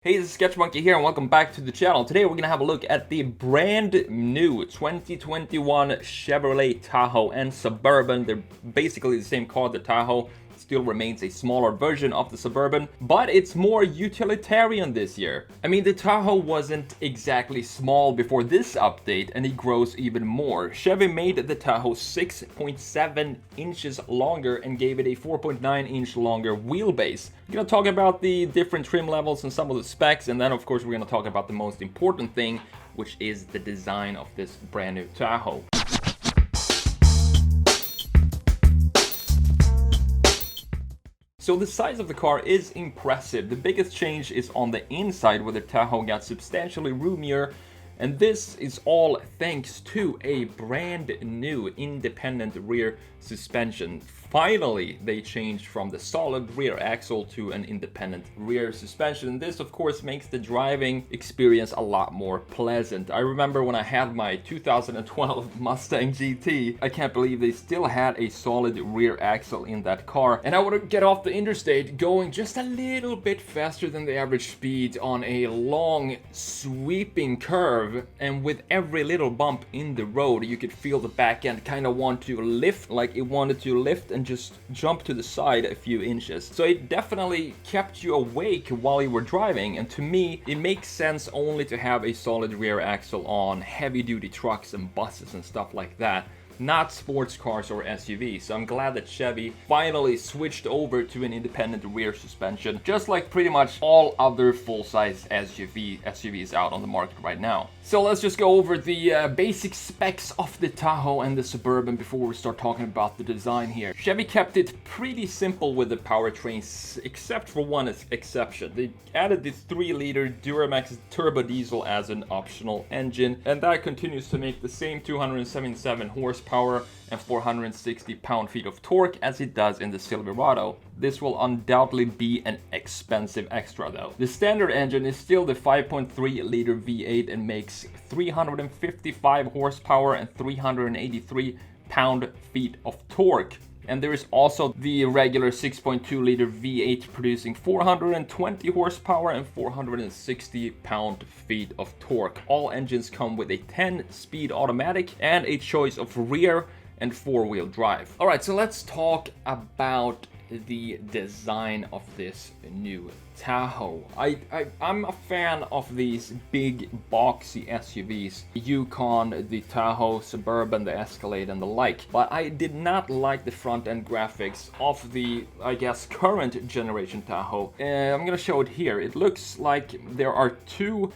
Hey, this is Sketch Monkey here and welcome back to the channel. Today we're gonna have a look at the brand new 2021 Chevrolet Tahoe and Suburban. They're basically the same car. The Tahoe still remains a smaller version of the Suburban, but it's more utilitarian this year. I mean, the Tahoe wasn't exactly small before this update, and it grows even more. Chevy made the Tahoe 6.7 inches longer and gave it a 4.9 inch longer wheelbase. We're gonna talk about the different trim levels and some of the specs, and then of course we're gonna talk about the most important thing, which is the design of this brand new Tahoe. So the size of the car is impressive. The biggest change is on the inside, where the Tahoe got substantially roomier, and this is all thanks to a brand new independent rear suspension. Finally, they changed from the solid rear axle to an independent rear suspension. This, of course, makes the driving experience a lot more pleasant. I remember when I had my 2012 Mustang GT, I can't believe they still had a solid rear axle in that car. And I would get off the interstate going just a little bit faster than the average speed on a long, sweeping curve. And with every little bump in the road, you could feel the back end kind of want to lift, like it wanted to lift and just jump to the side a few inches. So it definitely kept you awake while you were driving, and to me it makes sense only to have a solid rear axle on heavy duty trucks and buses and stuff like that, not sports cars or SUVs. So I'm glad that Chevy finally switched over to an independent rear suspension, just like pretty much all other full-size SUVs out on the market right now. So let's just go over the basic specs of the Tahoe and the Suburban before we start talking about the design here. Chevy kept it pretty simple with the powertrains, except for one exception. They added the 3-liter Duramax turbo diesel as an optional engine, and that continues to make the same 277 horsepower and 460 pound-feet of torque as it does in the Silverado. This will undoubtedly be an expensive extra though. The standard engine is still the 5.3-liter V8 and makes 355 horsepower and 383 pound-feet of torque. And there is also the regular 6.2-liter V8 producing 420 horsepower and 460 pound-feet of torque. All engines come with a 10-speed automatic and a choice of rear and 4-wheel drive. Alright, so let's talk about the design of this new Tahoe. I'm a fan of these big boxy SUVs, the Yukon, the Tahoe, Suburban, the Escalade and the like, but I did not like the front end graphics of the, I guess, current generation Tahoe. I'm gonna show it here. It looks like there are two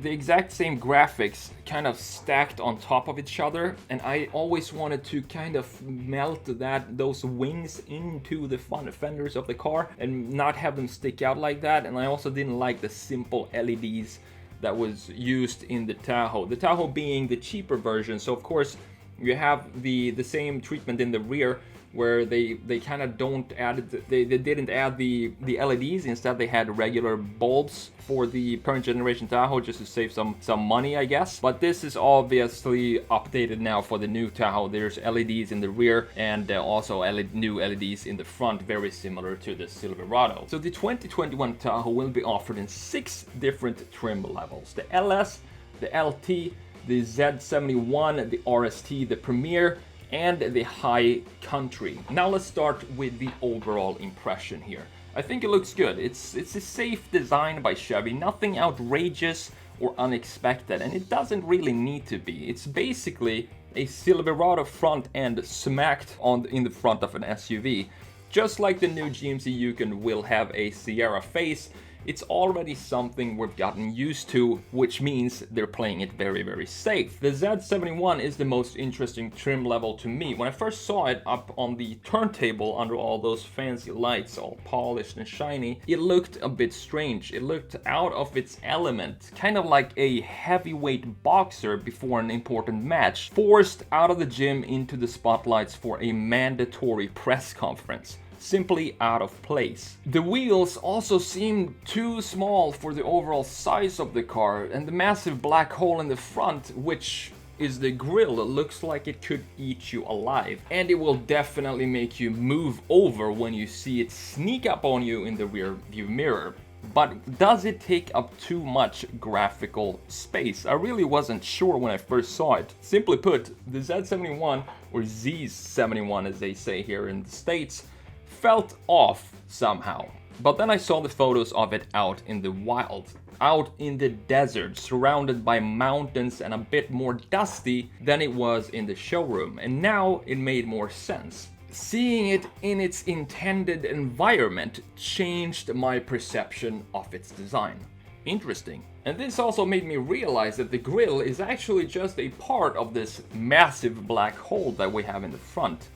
the exact same graphics kind of stacked on top of each other, and I always wanted to kind of melt those wings into the front fenders of the car and not have them stick out like that. And I also didn't like the simple LEDs that was used in the Tahoe. The Tahoe being the cheaper version, so of course you have the same treatment in the rear, where they kind of don't add, they didn't add the LEDs. Instead they had regular bulbs for the current generation Tahoe just to save some money, I guess. But this is obviously updated now for the new Tahoe. There's LEDs in the rear and also new LEDs in the front, very similar to the Silverado. So the 2021 Tahoe will be offered in 6 different trim levels: the LS, the LT, the Z71, the RST, the Premier, and the High Country. Now let's start with the overall impression here. I think it looks good. It's a safe design by Chevy, nothing outrageous or unexpected, and it doesn't really need to be. It's basically a Silverado front end smacked in the front of an SUV. Just like the new GMC Yukon will have a Sierra face, it's already something we've gotten used to, which means they're playing it very, very safe. The Z71 is the most interesting trim level to me. When I first saw it up on the turntable under all those fancy lights, all polished and shiny, it looked a bit strange. It looked out of its element, kind of like a heavyweight boxer before an important match, forced out of the gym into the spotlights for a mandatory press conference. Simply out of place. The wheels also seem too small for the overall size of the car, and the massive black hole in the front, which is the grill, looks like it could eat you alive, and it will definitely make you move over when you see it sneak up on you in the rear view mirror. but does it take up too much graphical space? I really wasn't sure when I first saw it. Simply put, the Z71, or Z71 as they say here in the States, felt off somehow. But then I saw the photos of it out in the wild, out in the desert, surrounded by mountains and a bit more dusty than it was in the showroom, and now it made more sense. Seeing it in its intended environment changed my perception of its design. Interesting. And this also made me realize that the grille is actually just a part of this massive black hole that we have in the front.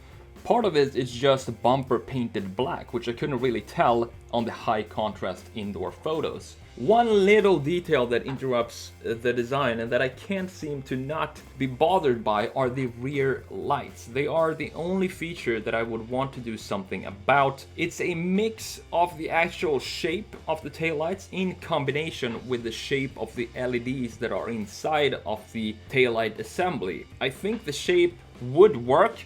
Part of it is just bumper painted black, which I couldn't really tell on the high contrast indoor photos. One little detail that interrupts the design and that I can't seem to not be bothered by are the rear lights. They are the only feature that I would want to do something about. It's a mix of the actual shape of the taillights in combination with the shape of the LEDs that are inside of the taillight assembly. I think the shape would work,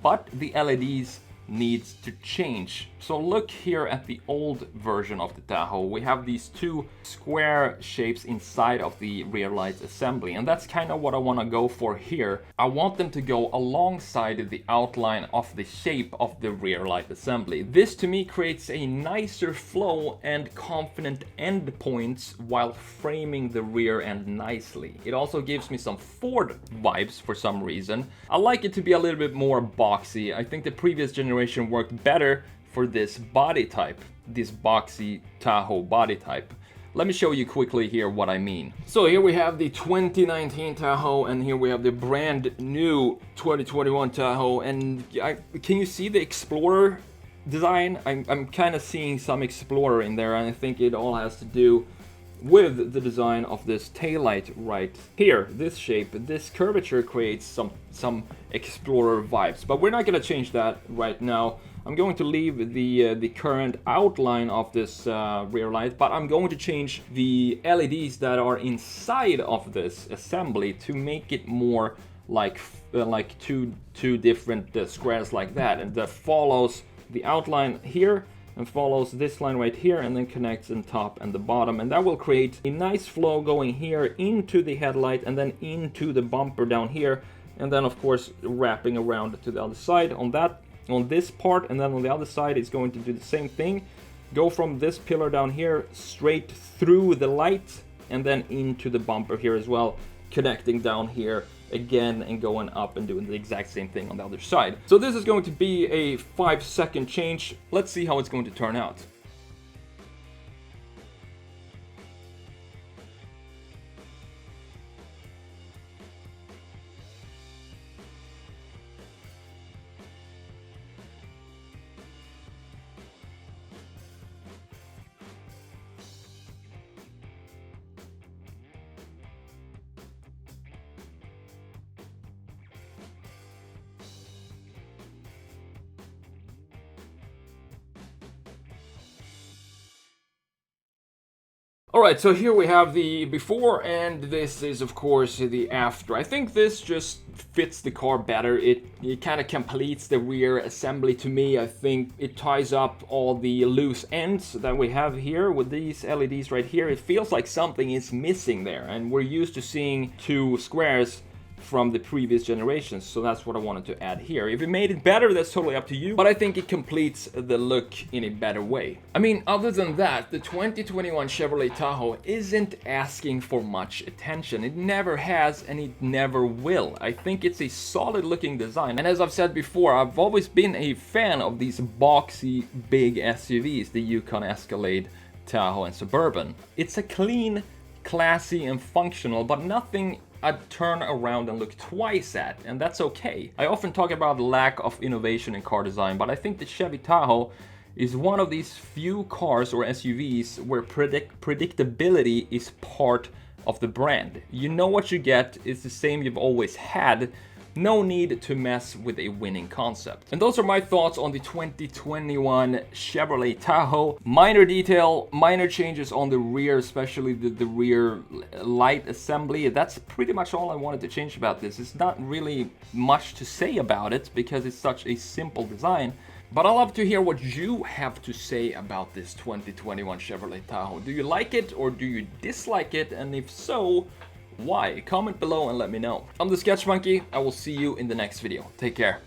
but the LEDs needs to change. So look here at the old version of the Tahoe. We have these two square shapes inside of the rear light assembly, and that's kind of what I want to go for here. I want them to go alongside the outline of the shape of the rear light assembly. This to me creates a nicer flow and confident end points while framing the rear end nicely. It also gives me some Ford vibes for some reason. I like it to be a little bit more boxy. I think the previous generation worked better for this body type, this boxy Tahoe body type. Let me show you quickly here what I mean. So here we have the 2019 Tahoe, and here we have the brand new 2021 Tahoe, and can you see the Explorer design? I'm kind of seeing some Explorer in there, and I think it all has to do with the design of this taillight right here. This shape, this curvature creates some Explorer vibes, but we're not going to change that right now. I'm going to leave the current outline of this rear light, but I'm going to change the LEDs that are inside of this assembly to make it more like two different squares like that, and that follows the outline here and follows this line right here and then connects in top and the bottom, and that will create a nice flow going here into the headlight and then into the bumper down here, and then of course wrapping around to the other side on this part, and then on the other side it's going to do the same thing, go from this pillar down here straight through the light and then into the bumper here as well, connecting down here again and going up and doing the exact same thing on the other side. So this is going to be a 5-second change. Let's see how it's going to turn out. Alright, so here we have the before, and this is of course the after. I think this just fits the car better. It kind of completes the rear assembly to me. I think it ties up all the loose ends that we have here with these LEDs right here. It feels like something is missing there, and we're used to seeing two squares from the previous generations, so that's what I wanted to add here. If it made it better, that's totally up to you, but I think it completes the look in a better way. I mean, other than that, the 2021 Chevrolet Tahoe isn't asking for much attention. It never has, and it never will. I think it's a solid looking design, and as I've said before, I've always been a fan of these boxy big SUVs, the Yukon Escalade, Tahoe, and Suburban. It's a clean, classy, and functional, but nothing I'd turn around and look twice at, and that's okay. I often talk about the lack of innovation in car design, but I think the Chevy Tahoe is one of these few cars or SUVs where predictability is part of the brand. You know what you get, it's the same you've always had. No need to mess with a winning concept. And those are my thoughts on the 2021 Chevrolet Tahoe. Minor detail, minor changes on the rear, especially the rear light assembly. That's pretty much all I wanted to change about this. It's not really much to say about it because it's such a simple design. But I'd love to hear what you have to say about this 2021 Chevrolet Tahoe. Do you like it or do you dislike it? And if so, why? Comment below and let me know. I'm the Sketch Monkey. I will see you in the next video. Take care.